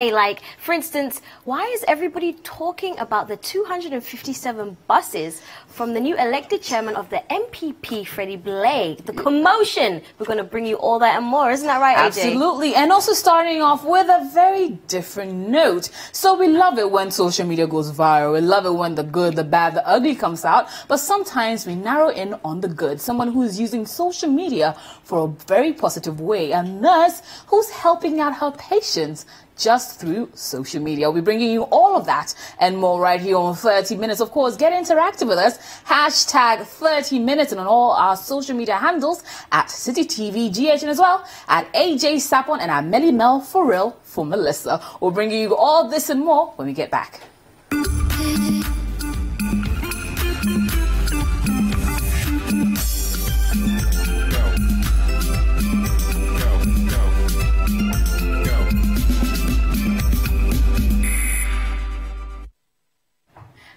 Like, for instance, why is everybody talking about the 257 buses from the new elected chairman of the MPP, Freddie Blake? The commotion. We're going to bring you all that and more. Isn't that right, AJ? Absolutely. And also starting off with a very different note. So we love it when social media goes viral. We love it when the good, the bad, the ugly comes out. But sometimes we narrow in on the good. Someone who is using social media for a very positive way. A nurse who's helping out her patients just through social media. We'll be bringing you all of that and more right here on 30 Minutes. Of course, get interactive with us. Hashtag 30 Minutes and on all our social media handles at City TV GH and as well at AJ Sapon and at Melly Mel for real for Melissa. We'll bring you all this and more when we get back.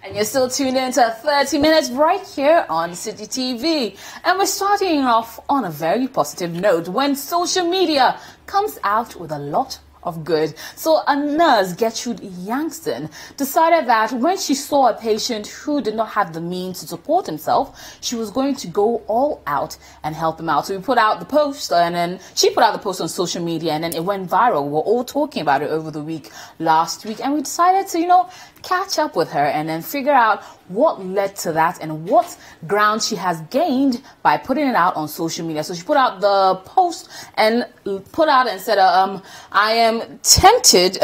And you're still tuned in to 30 Minutes right here on City TV. And we're starting off on a very positive note when social media comes out with a lot of good. So a nurse, Gertrude Yangston, decided that when she saw a patient who did not have the means to support himself, she was going to go all out and help him out. So we put out the post, and then she put out the post on social media, and then it went viral. We were all talking about it over the week last week, and we decided to, catch up with her and then figure out what led to that and what ground she has gained by putting it out on social media. So she put out the post and put out and said, I am tempted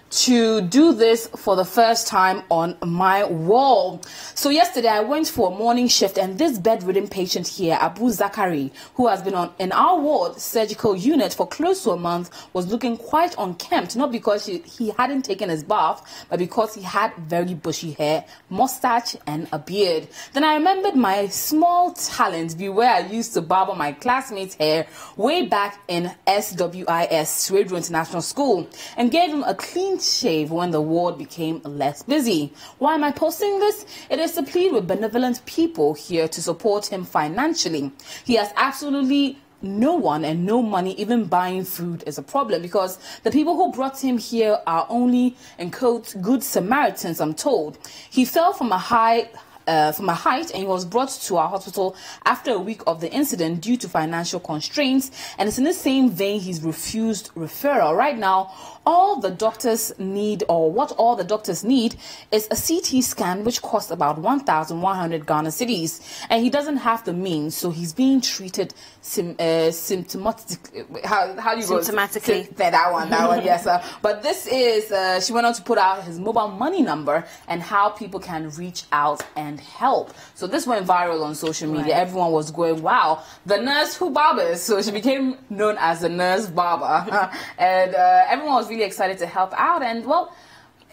to do this for the first time on my wall. So yesterday I went for a morning shift, and this bedridden patient here, Abu Zakari, who has been in our ward surgical unit for close to a month, was looking quite unkempt, not because he hadn't taken his bath, but because he had very bushy hair, mustache and a beard. Then I remembered my small talent, where I used to barber my classmates' hair way back in SWIS, Swedru International School, and gave him a clean shave when the ward became less busy. Why am I posting this? It is to plead with benevolent people here to support him financially. He has absolutely no one and no money. Even buying food is a problem because the people who brought him here are only, in quotes, good Samaritans, I'm told. He fell from a height and he was brought to our hospital after a week of the incident due to financial constraints, and it's in the same vein he's refused referral. Right now, all the doctors need, or what all the doctors need, is a CT scan, which costs about 1,100 Ghana cedis, and he doesn't have the means, so he's being treated symptomatically. How do you go? Symptomatically. That one, yes. But this is, she went on to put out his mobile money number and how people can reach out and help. So this went viral on social media. Right. Everyone was going, wow, the nurse who barbers. So she became known as the nurse barber. And everyone was really excited to help out. And well,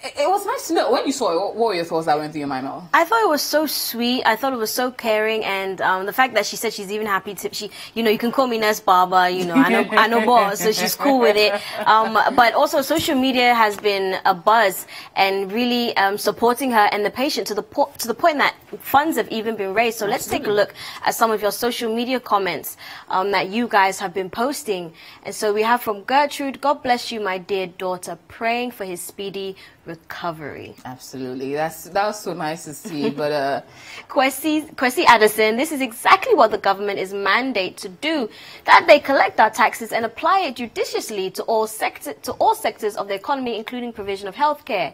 it was nice to know. When you saw it, what were your thoughts that went through your mind, Mel? I thought it was so sweet. I thought it was so caring, and the fact that she said she's even happy to, you can call me Nurse Barber, I know boss, so she's cool with it. But also social media has been a buzz and really supporting her and the patient to the point that funds have even been raised. So let's take a look at some of your social media comments that you guys have been posting. And so we have from Gertrude: God bless you, my dear daughter, praying for his speedy recovery. Absolutely. That was so nice to see. But Kwesi Addison: this is exactly what the government is mandated to do, that they collect our taxes and apply it judiciously to all sectors of the economy, including provision of healthcare.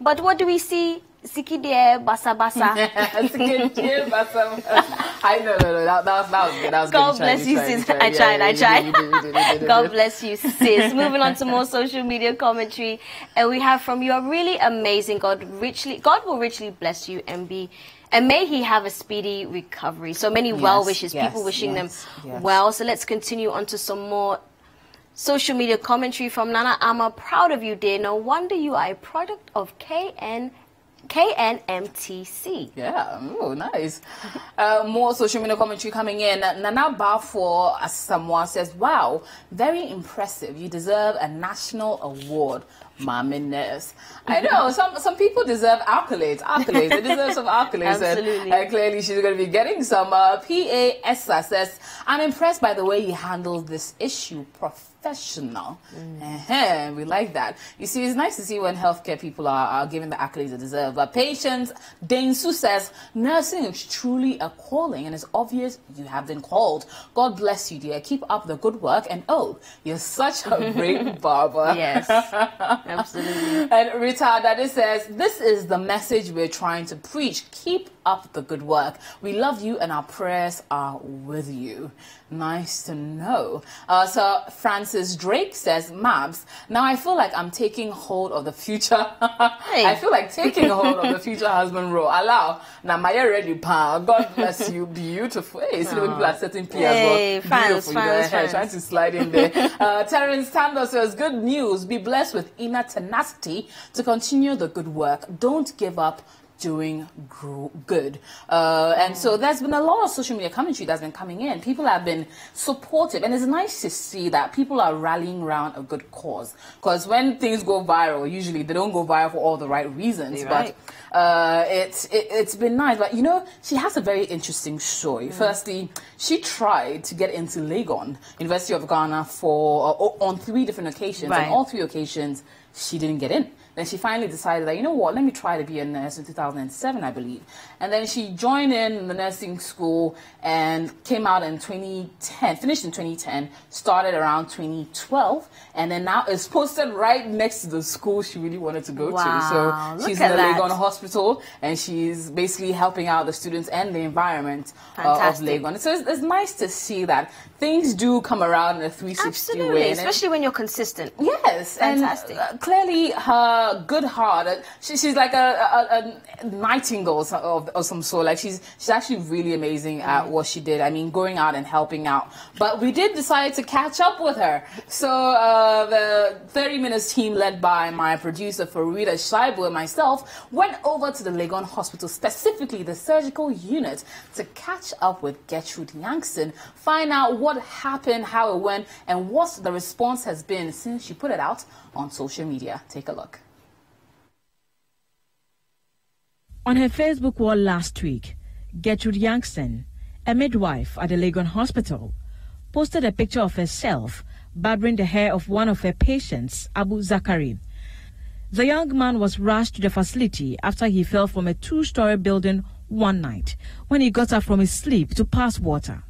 But what do we see? Sikidie basa basa. Sikidie basa basa. I know, that was good. That was God good. bless you, sis. I tried. God bless you, sis. Moving on to more social media commentary, and we have from: "You are really amazing. God will richly bless you and may he have a speedy recovery." So many well wishes, people wishing them well. So let's continue on to some more social media commentary from Nana Ama: "Proud of you, dear. No wonder you are a product of KNMTC." Yeah, oh, nice. More social media commentary coming in. Nana Bafo Asamoah says, "Wow, very impressive. You deserve a national award, Mama Nurse." I know some people deserve accolades. They deserve some accolades. Absolutely. And clearly she's going to be getting some. PA Essa says, "I'm impressed by the way you handle this issue professional. We like that. You see, it's nice to see when healthcare people are given the accolades they deserve. But Patience Densu says, nursing is truly a calling and it's obvious you have been called. God bless you, dear. Keep up the good work. And oh, you're such a great barber. Yes, absolutely. And Rita Dade says, this is the message we're trying to preach. Keep up the good work. We love you and our prayers are with you. Nice to know. So Francis Drake says, Mabs, now I feel like I'm taking hold of the future. I feel like taking hold of the future husband role. Allow. Now, my ready, pa. God bless you. Beautiful. Hey, see the people are setting P as well. Beautiful. Trying to slide in there. Terence Tando says, good news. Be blessed with inner tenacity to continue the good work. Don't give up doing good. And so there's been a lot of social media commentary that's been coming in. People have been supportive, and it's nice to see that people are rallying around a good cause. Because when things go viral, usually they don't go viral for all the right reasons. Right. But it's been nice. But you know, she has a very interesting story. Firstly, she tried to get into Legon, University of Ghana, on 3 different occasions. Right. On all 3 occasions, she didn't get in. Then she finally decided that, you know what, let me try to be a nurse in 2007, I believe. And then she joined in the nursing school and came out in 2010, finished in 2010, started around 2012, and then now is posted right next to the school she really wanted to go to. So she's in the Legon Hospital, and she's basically helping out the students and the environment of Legon. So it's nice to see that things do come around in a 360 way. Especially when you're consistent. Yes. Fantastic. And clearly her good heart, she's like a nightingale of some sort. Like she's actually really amazing at what she did. I mean, going out and helping out. But we did decide to catch up with her. So the 30 Minutes team, led by my producer Farida Shaibu and myself, went over to the Legon Hospital, specifically the surgical unit, to catch up with Gertrude Yankson, find out what happened, how it went, and what the response has been since she put it out on social media. Take a look. On her Facebook wall last week, Gertrude Yankson, a midwife at the Legon Hospital, posted a picture of herself barbering the hair of one of her patients, Abu Zakari. The young man was rushed to the facility after he fell from a 2-story building one night when he got up from his sleep to pass water.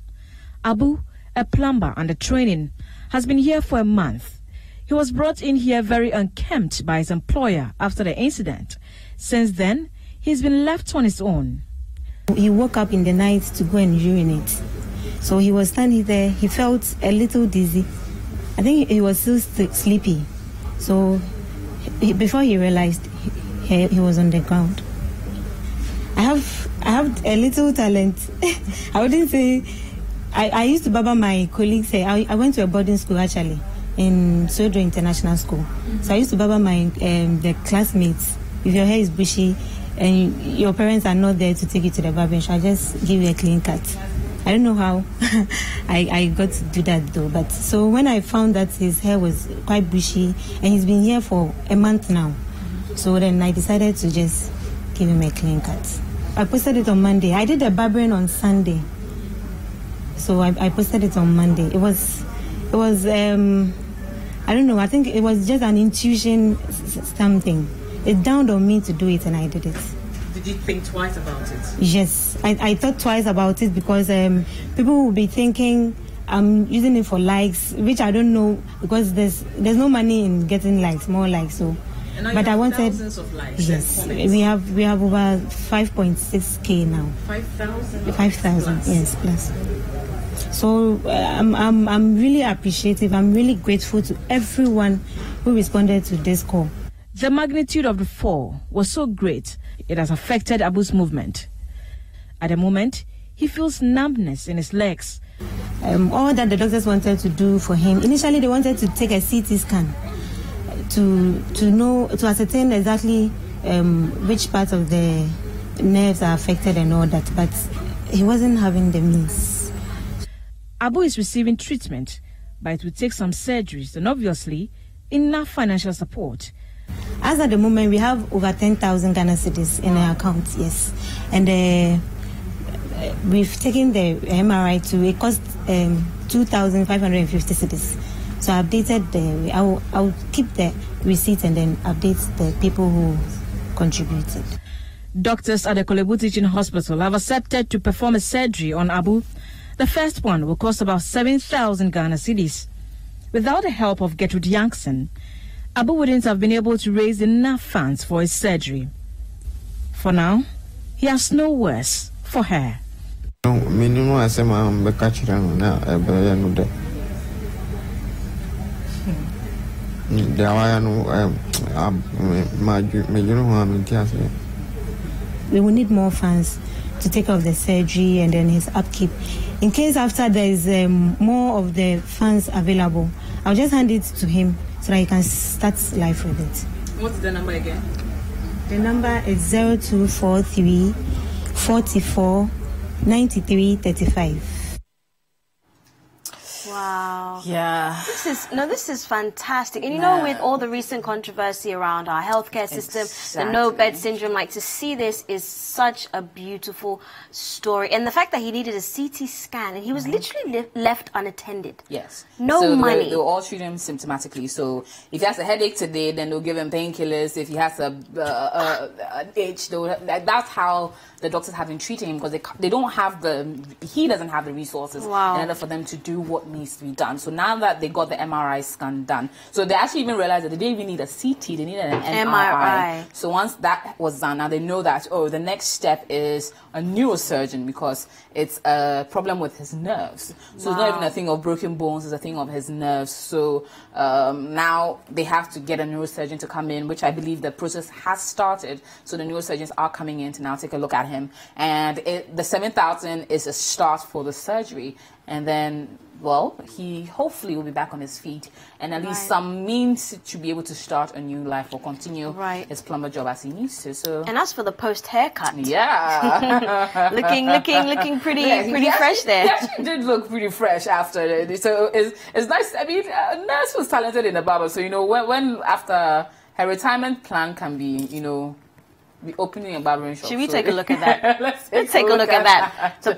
Abu, a plumber under training, has been here for a month. He was brought in here very unkempt by his employer after the incident. Since then, he's been left on his own. He woke up in the night to go and urinate. So he was standing there. He felt a little dizzy. I think he was still sleepy. So before he realized, he was on the ground. I have a little talent. I wouldn't say... I used to barber my colleagues' hair. I went to a boarding school, actually, in Sodo International School. So I used to barber my the classmates. If your hair is bushy and your parents are not there to take you to the barbering shop, I just give you a clean cut. I don't know how I got to do that though. But so when I found that his hair was quite bushy and he's been here for a month now, so then I decided to just give him a clean cut. I posted it on Monday. I did the barbering on Sunday. So I posted it on Monday. It was I don't know, I think it was just an intuition something. It dawned on me to do it and I did it. Did you think twice about it? Yes, I thought twice about it because people will be thinking I'm using it for likes, which I don't know because there's no money in getting likes, more likes. So, but I wanted thousands of likes. Yes, we have over 5.6K now. 5,000. 5,000, yes, plus. So I'm really appreciative. I'm really grateful to everyone who responded to this call. The magnitude of the fall was so great, it has affected Abu's movement. At the moment, he feels numbness in his legs. All that the doctors wanted to do for him, initially they wanted to take a CT scan to ascertain exactly which part of the nerves are affected and all that, but he wasn't having the means. Abu is receiving treatment, but it will take some surgeries and obviously enough financial support. As at the moment, we have over 10,000 Ghana cedis in our account, yes. And we've taken the MRI to, it cost 2,550 cedis. So I updated I'll keep the receipt and then update the people who contributed. Doctors at the Korle Bu Teaching Hospital have accepted to perform a surgery on Abu. The first one will cost about 7,000 Ghana cedis. Without the help of Gertrude Yankson, Abu wouldn't have been able to raise enough funds for his surgery. For now, he has no words for her. We will need more funds to take care of the surgery and then his upkeep. In case after there is more of the funds available, I'll just hand it to him so that he can start life with it. What's the number again? The number is 0243 44 93 35. Wow. Yeah. This is fantastic. And you know, with all the recent controversy around our healthcare system, the no-bed syndrome, like, to see this is such a beautiful story. And the fact that he needed a CT scan and he was literally left unattended. Yes. No money. They'll all treat him symptomatically. So if he has a headache today, then they'll give him painkillers. If he has an itch, that's how the doctors have been treating him, because he doesn't have the resources in order for them to do what needs to be done. So now that they got the MRI scan done, so they actually even realized that they didn't even need a CT, they needed an MRI. So once that was done, now they know that, the next step is a neurosurgeon, because it's a problem with his nerves. So it's not even a thing of broken bones, it's a thing of his nerves. So now they have to get a neurosurgeon to come in, which I believe the process has started. So the neurosurgeons are coming in to now take a look at him. And the 7,000 is a start for the surgery. And then, he hopefully will be back on his feet and at least some means to be able to start a new life or continue his plumber job as he needs to. So. And as for the post haircut, looking pretty fresh there. He actually did look pretty fresh after it. So it's nice. I mean, Nurse was talented in the barber. So when after her retirement plan can be be opening a barbering shop. Should we take a look at that? Let's take a look at that. The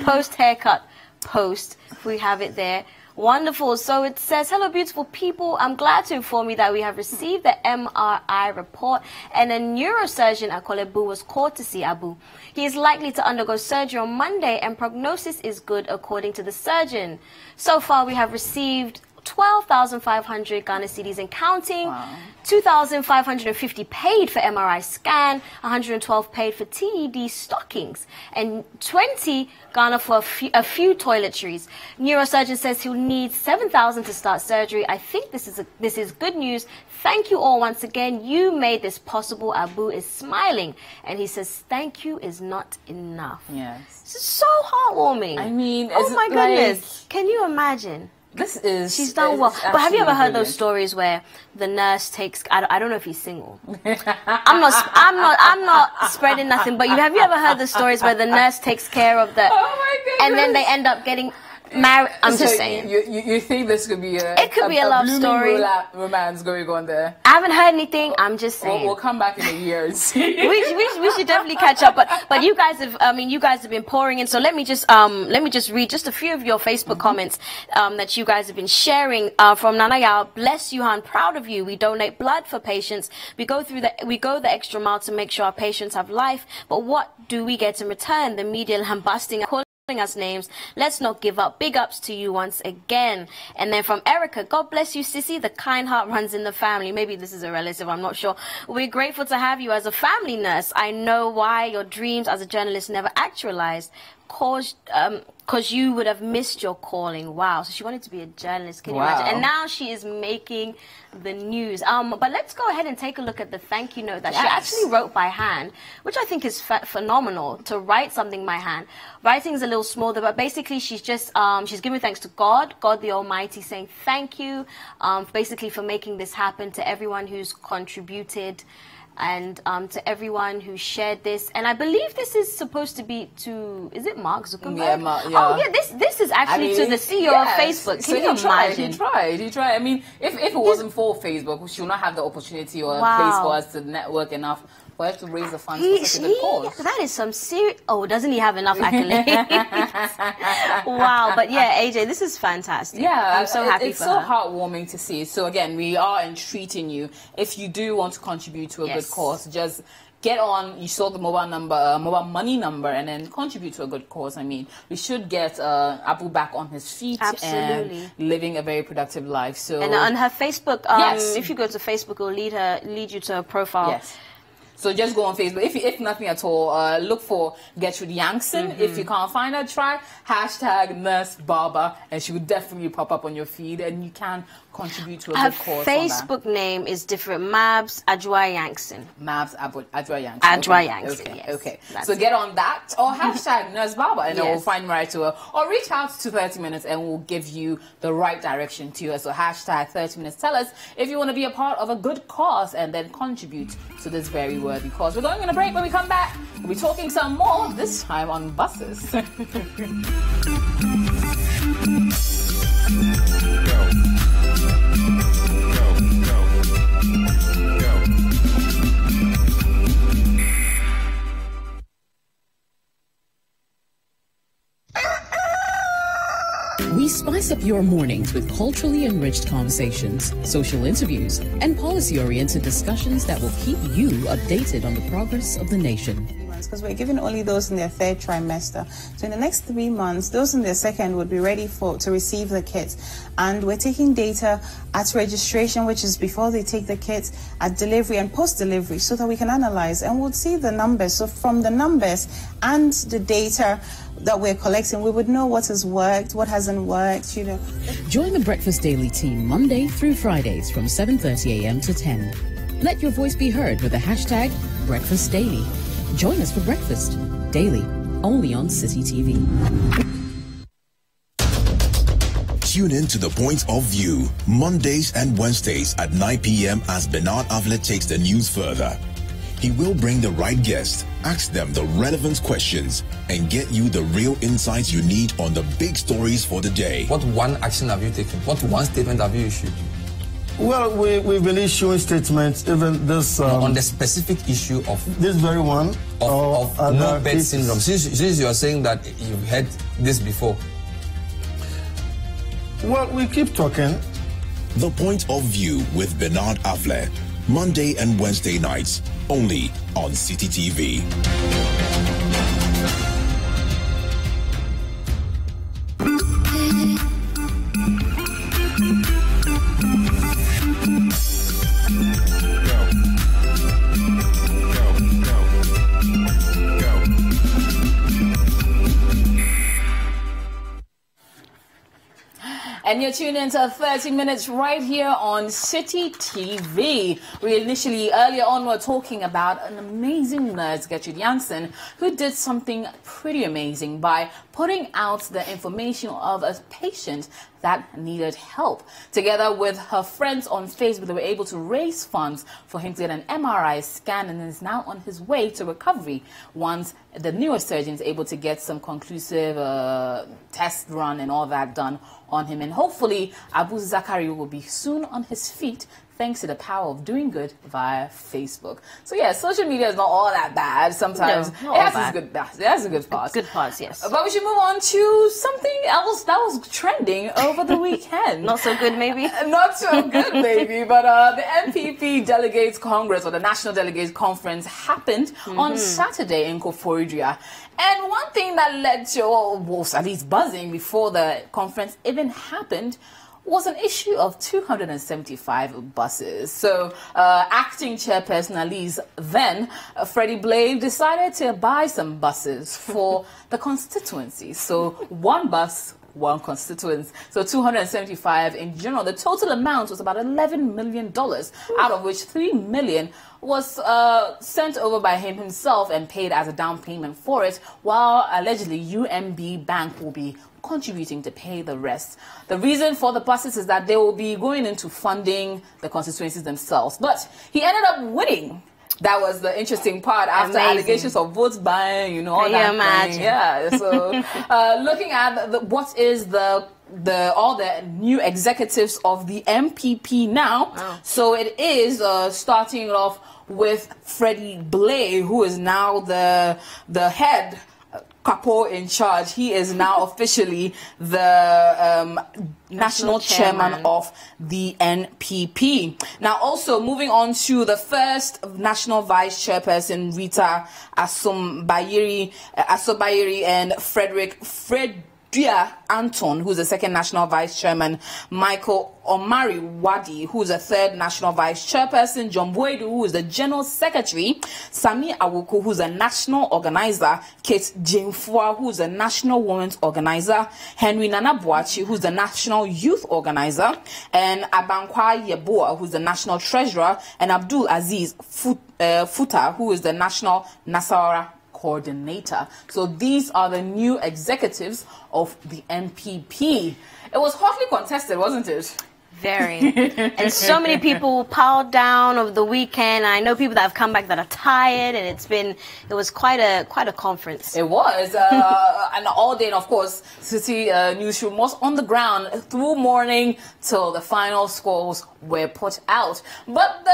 post haircut post, if we have it there. Wonderful. So it says, hello, beautiful people. I'm glad to inform you that we have received the MRI report and a neurosurgeon at Korle Bu was called to see Abu. He is likely to undergo surgery on Monday and prognosis is good according to the surgeon. So far, we have received 12,500 Ghana cedis and counting. 2,550 paid for MRI scan, 112 paid for TED stockings, and 20 Ghana for a few toiletries. Neurosurgeon says he'll need 7,000 to start surgery. I think this is good news. Thank you all once again. You made this possible. Abu is smiling, and he says thank you is not enough. Yes, this is so heartwarming. I mean, oh my goodness, can you imagine? She's done well. But have you ever heard those stories where the nurse takes, I don't know if he's single. I'm not spreading nothing, but have you ever heard the stories where the nurse takes care of the, and then they end up getting married? I'm just saying. You think this could be a love story, romance going on there? I haven't heard anything. I'm just saying. We'll come back in a year and see. we should definitely catch up. But you guys have been pouring in. So let me just read just a few of your Facebook comments that you guys have been sharing. From Nana Yao, bless you, Han, proud of you. We donate blood for patients. We go the extra mile to make sure our patients have life. But what do we get in return? The media lambasting us names. Let's not give up. Big ups to you once again. And then from Erica, God bless you, Sissy. The kind heart runs in the family. Maybe this is a relative, I'm not sure. We're grateful to have you as a family nurse. I know why your dreams as a journalist never actualized. Because you would have missed your calling. Wow. So she wanted to be a journalist. Can you imagine? And now she is making the news. But let's go ahead and take a look at the thank you note that she actually wrote by hand, which I think is phenomenal to write something by hand. Writing is a little smaller, but basically she's just she's giving thanks to God the Almighty, saying thank you basically for making this happen, to everyone who's contributed, and to everyone who shared this. And I believe this is supposed to be to, is it Mark Zuckerberg? Oh yeah, this is actually to the CEO of Facebook. Can you imagine? He tried. I mean, if it wasn't for Facebook, she would not have the opportunity or a place for us to network enough for her to raise the funds for such a good cause. That is some serious... Oh, doesn't he have enough accolades? Wow. But yeah, AJ, this is fantastic. Yeah, I'm so happy it's for so her. heartwarming to see. So again, we are entreating you. If you do want to contribute to a good cause, just get on. You saw the mobile money number, and then contribute to a good cause. I mean, we should get Abu back on his feet and living a very productive life. So, and on her Facebook, if you go to Facebook, it'll lead you to her profile. Yes. So just go on Facebook. If nothing at all, look for Gertrude Yankson. If you can't find her, try #NurseBarber, and she will definitely pop up on your feed, and you can contribute to a good cause. Her Facebook name is different. Mabs Adjoa Yankson. Mabs Adjoa Yankson. Adjoa Yankson. Okay. Yes. Okay. So get on that, or #NurseBarber, and we'll find right to her. Or reach out to 30 Minutes, and we'll give you the right direction to her. So #30 Minutes. Tell us if you want to be a part of a good cause, and then contribute to this very worthy cause. We're going on a break. When we come back, we'll be talking some more, this time on buses. We spice up your mornings with culturally enriched conversations, social interviews, and policy-oriented discussions that will keep you updated on the progress of the nation. Because we're giving only those in their third trimester. So in the next 3 months, those in their second would be ready to receive the kits. And we're taking data at registration, which is before they take the kits, at delivery and post-delivery, so that we can analyze and we'll see the numbers. So from the numbers and the data that we're collecting, we would know what has worked, what hasn't worked, you know. Join the Breakfast Daily team Monday through Fridays from 7:30 a.m. to 10. Let your voice be heard with the #BreakfastDaily. Join us for breakfast daily, only on City TV. Tune in to The Point of View, Mondays and Wednesdays at 9 p.m. as Bernard Avlet takes the news further. He will bring the right guest, ask them the relevant questions, and get you the real insights you need on the big stories for the day. What one action have you taken? What one statement have you issued? Well, we've been issuing statements, even this... on the specific issue of... This very one. Of no bed syndrome. Since you are saying that you've heard this before. Well, we keep talking. The Point of View with Bernard Avlet, Monday and Wednesday nights, only on City TV. And you're tuned into 30 Minutes right here on City TV. We initially, earlier on, were talking about an amazing nurse, Gertrude Yankson, who did something pretty amazing by putting out the information of a patient that needed help. Together with her friends on Facebook, they were able to raise funds for him to get an MRI scan, and is now on his way to recovery once the neurosurgeon is able to get some conclusive test run and all that done on him. And hopefully Abu Zakari will be soon on his feet, thanks to the power of doing good via Facebook. So yeah, social media is not all that bad. Sometimes it has its good parts. Good parts, yes. But we should move on to something else that was trending over the weekend. Not so good, maybe? Not so good, maybe. But the MPP Delegates Congress, or the National Delegates Conference, happened on Saturday in Koforidua. And one thing that led to, was at least buzzing before the conference even happened, was an issue of 275 buses. So acting chairperson Alice then, Freddie Blade, decided to buy some buses for the constituency. So one bus, one constituent. So 275 in general. The total amount was about $11 million, out of which $3 million was sent over by him himself and paid as a down payment for it, while allegedly UMB Bank will be contributing to pay the rest. The reason for the buses is that they will be going into funding the constituencies themselves. But he ended up winning. That was the interesting part after allegations of votes buying, all that. Imagine? Yeah. So looking at what is the all the new executives of the MPP now. Oh. So it is starting off with Freddie Blay, who is now the head capo in charge. He is now officially the national chairman of the NPP. Now, also moving on to the first national vice chairperson, Rita Asobayiri and Fredia Anton, who's the second national vice chairman, Michael Omari Wadi, who's the third national vice chairperson, John Boydu, who is the general secretary, Sami Awuku, who's a national organizer, Kate Jimfua, who's a national women's organizer, Henry Nanabuachi, who's the national youth organizer, and Abankwa Yeboah, who's the national treasurer, and Abdul Aziz Futa, who is the national Nasara coordinator. So these are the new executives of the NPP. It was hotly contested, wasn't it? Very. And so many people piled down over the weekend. I know people that have come back that are tired, and it was quite a conference. It was, and all day, and of course, City Newsroom was on the ground through morning till the final scores were put out. But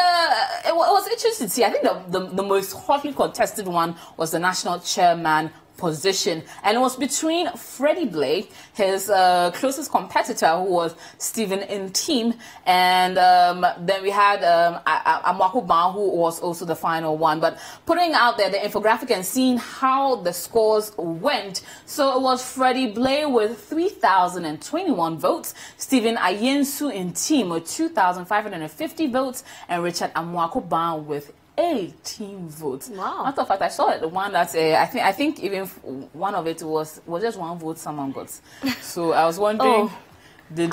it was interesting to see. I think the most hotly contested one was the national chairman position, and it was between Freddie Blay, his closest competitor, who was Stephen Ntim, and then we had Amwaku Ban, who was also the final one. But putting out there the infographic and seeing how the scores went, so it was Freddie Blay with 3,021 votes, Stephen Ayensu Ntim with 2,550 votes, and Richard Amwaku Ban with 18 votes. Wow. Matter of fact, I saw it, the one that I think even one of it was just one vote someone got. So I was wondering, did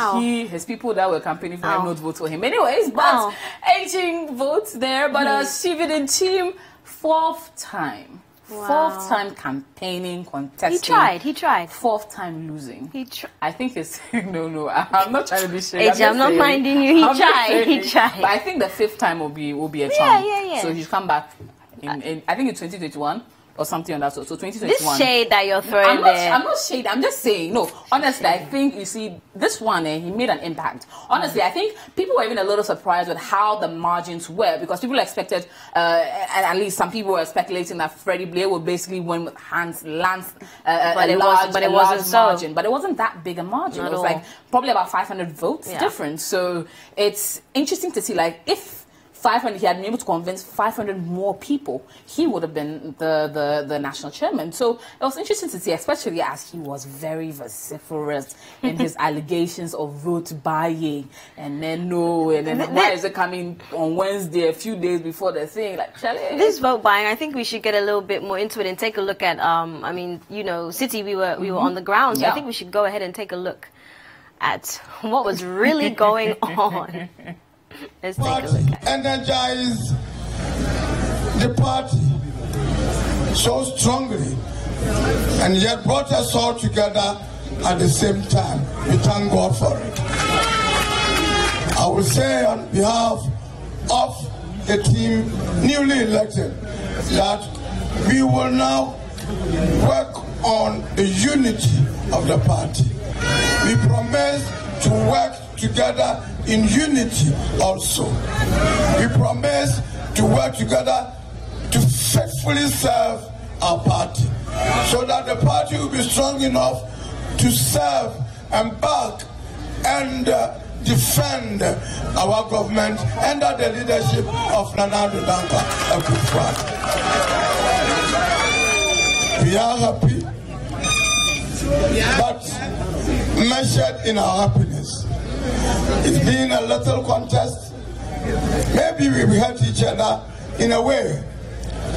his people that were campaigning for him not vote for him? Anyways, but 18 votes there. But Stephen Ntim, fourth time. Wow. Fourth time campaigning, contesting. He tried. Fourth time losing. He tried. I think it's no. I'm not trying to be shady. I'm not minding you. He tried. But I think the fifth time will be a charm. Yeah. So he's come back in I think in 2021 or something on that sort. So 2021. This shade that you're throwing there. I'm not shade. I'm just saying. No, honestly, I think you see this one. He made an impact. Honestly, I think people were even a little surprised with how the margins were, because people expected, and at least some people were speculating that Freddie Blay would basically win with but it wasn't so. Margin. But it wasn't that big a margin. It was like probably about 500 votes difference. So it's interesting to see, like, if 500, he had been able to convince 500 more people, he would have been the national chairman. So it was interesting to see, especially as he was very vociferous in his allegations of vote buying, and then why is it coming on Wednesday, a few days before the thing? Like, this vote buying, I think we should get a little bit more into it and take a look at. I mean, you know, City, we were on the ground, so I think we should go ahead and take a look at what was really going on. Let's take a look at it. Energize the party so strongly, and yet brought us all together at the same time. We thank God for it. I will say on behalf of the team newly elected that we will now work on the unity of the party. We promise to work together in unity also. We promise to work together to faithfully serve our party, so that the party will be strong enough to serve and back and defend our government under the leadership of Nana Addo Dankwa Akufo-Addo. We are happy, but measured in our happiness. It's been a little contest. Maybe we hurt each other in a way,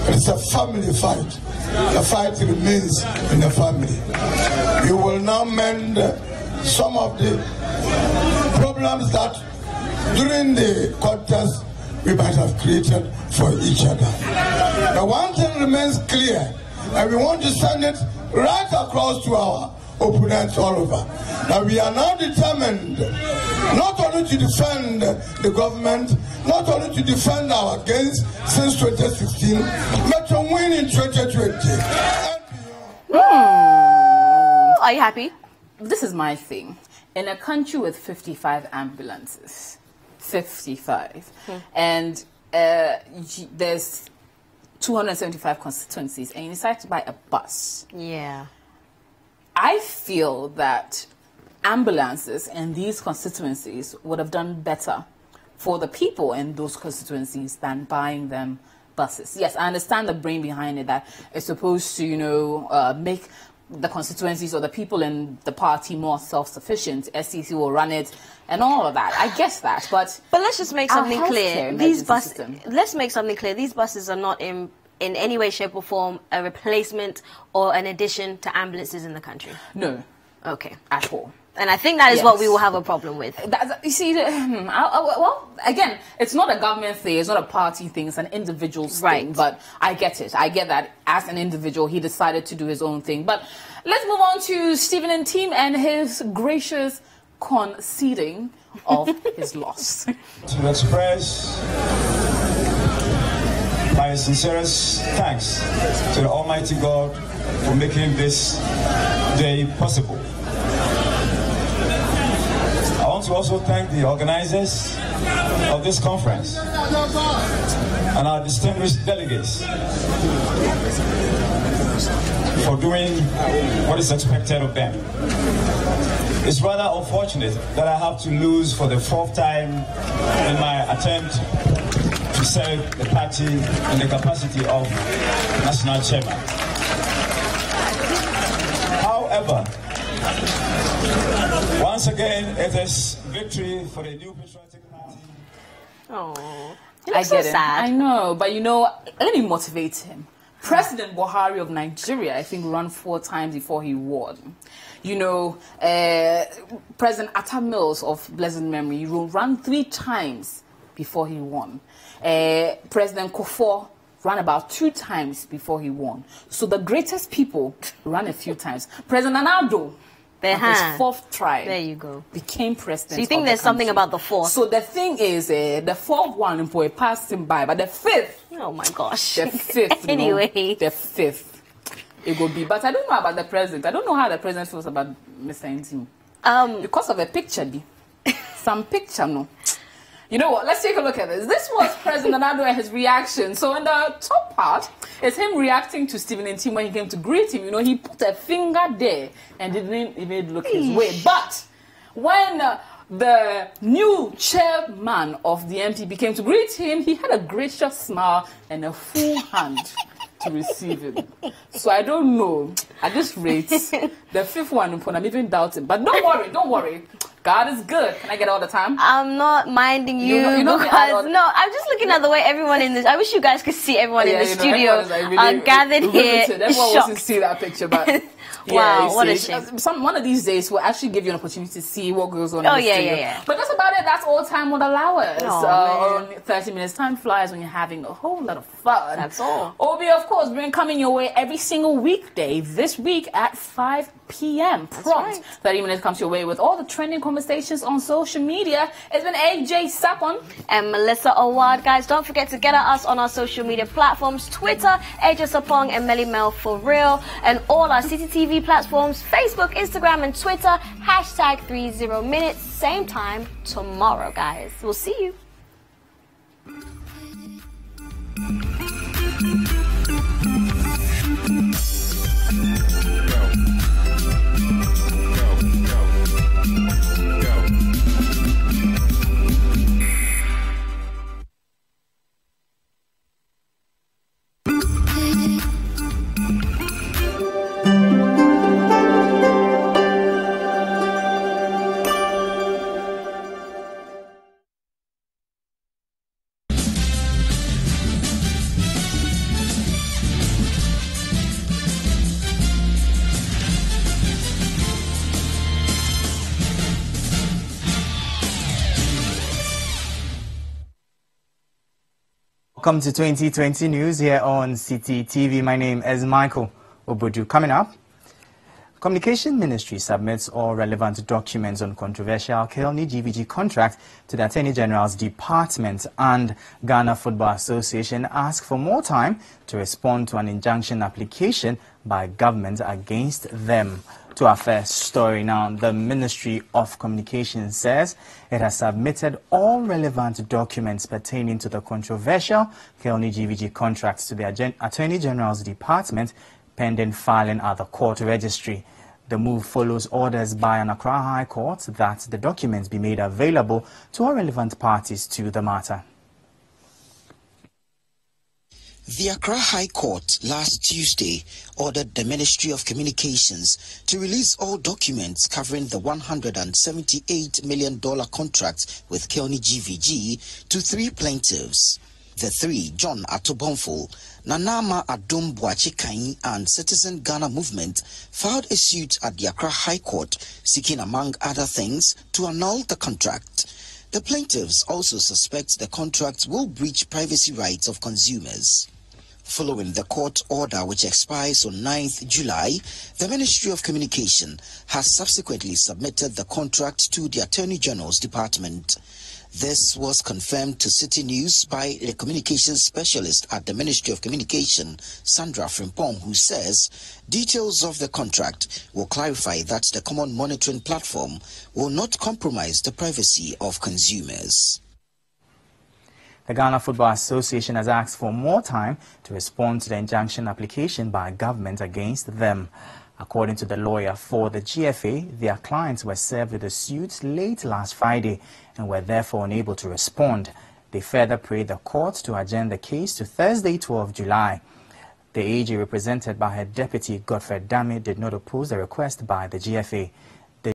but it's a family fight. The fight remains in the family. We will now mend some of the problems that during the contest we might have created for each other. The one thing remains clear, and we want to send it right across to our opponents all over. Now we are now determined not only to defend the government, not only to defend our gains since 2016, but to win in 2020. Are you happy? This is my thing. in a country with 55 ambulances, 55, and there's 275 constituencies, and you decide to buy a bus. Yeah. I feel that ambulances in these constituencies would have done better for the people in those constituencies than buying them buses. Yes, I understand the brain behind it, that it's supposed to, you know, make the constituencies or the people in the party more self-sufficient. SCC will run it and all of that. I guess that, but let's just make something clear. Let's make something clear. These buses are not in any way, shape, or form a replacement or an addition to ambulances in the country. No. Okay. At all. And I think that is what we will have a problem with. You see, well, again, it's not a government thing, it's not a party thing, it's an individual's thing. But I get it. I get that as an individual, he decided to do his own thing. But let's move on to Stephen and team and his gracious conceding of his loss. To express my sincerest thanks to the Almighty God for making this day possible. I want to also thank the organizers of this conference and our distinguished delegates for doing what is expected of them. It's rather unfortunate that I have to lose for the 4th time in my attempt to serve the party in the capacity of national chairman. However, once again, it is victory for the new patriotic party. Oh, I get it. I know, but you know, let me motivate him. President Buhari of Nigeria, I think, ran 4 times before he won. You know, President Atta Mills of blessed memory ran 3 times before he won. President Kufuor ran about 2 times before he won. So the greatest people ran a few times. President Nana-Addo, his 4th try, there you go, became president. So you think there's something about the 4th? So the thing is, the 4th one passed him by, but the 5th, oh my gosh, the 5th, anyway, the 5th, it will be. But I don't know about the president. I don't know how the president feels about Mr. Ntim. Because of a picture, some picture, no. You know what? Let's take a look at this. This was President Nana-Addo and his reaction. So in the top part, it's him reacting to Stephen Ntim when he came to greet him. You know, he put a finger there and didn't even look his way. But when the new chairman of the MPP came to greet him, he had a gracious smile and a full hand to receive him. So I don't know. At this rate, the 5th one, I'm even doubting. But don't worry. God is good. Can I get all the time? I'm not minding you, because no, I'm just looking at the way everyone in this. I wish you guys could see everyone in the studio gathered here. Everyone wants to see that picture, but wow, what a shame. One of these days, we'll actually give you an opportunity to see what goes on in the studio. Yeah. But that's about it. That's all time would allow us. 30 minutes time flies when you're having a whole lot of fun. That's all. Obi, of course, been coming your way every single weekday. This week at 5 p.m. prompt. 30 minutes comes your way with all the trending conversations on social media. It's been AJ Sapon and Melissa Awad. Guys, don't forget to get at us on our social media platforms: Twitter, AJ Sapong and Melly Mel for real, and all our CCTV platforms: Facebook, Instagram, and Twitter. Hashtag 30 minutes. Same time tomorrow, guys. We'll see you. Welcome to 2020 News here on City TV. My name is Michael Obudu. Coming up, Communication Ministry submits all relevant documents on controversial Kelny GVG contract to the Attorney General's Department, and Ghana Football Association ask for more time to respond to an injunction application by government against them. To our first story now, the Ministry of Communications says it has submitted all relevant documents pertaining to the controversial Kelny GVG contracts to the Attorney General's Department pending filing at the court registry. The move follows orders by an Accra High Court that the documents be made available to all relevant parties to the matter. The Accra High Court last Tuesday ordered the Ministry of Communications to release all documents covering the $178 million contract with Kelny GVG to 3 plaintiffs. The 3, John Atobonfo, Nanama Adom Boachikai and Citizen Ghana Movement, filed a suit at the Accra High Court seeking, among other things, to annul the contract. The plaintiffs also suspect the contract will breach privacy rights of consumers. Following the court order, which expires on 9th July, the Ministry of Communication has subsequently submitted the contract to the Attorney General's Department. This was confirmed to City News by the communications specialist at the Ministry of Communication, Sandra Frimpong, who says details of the contract will clarify that the common monitoring platform will not compromise the privacy of consumers. The Ghana Football Association has asked for more time to respond to the injunction application by government against them. According to the lawyer for the GFA, their clients were served with a suit late last Friday and were therefore unable to respond. They further prayed the court to adjourn the case to Thursday, 12 July. The AG, represented by her deputy Godfred Dame, did not oppose the request by the GFA.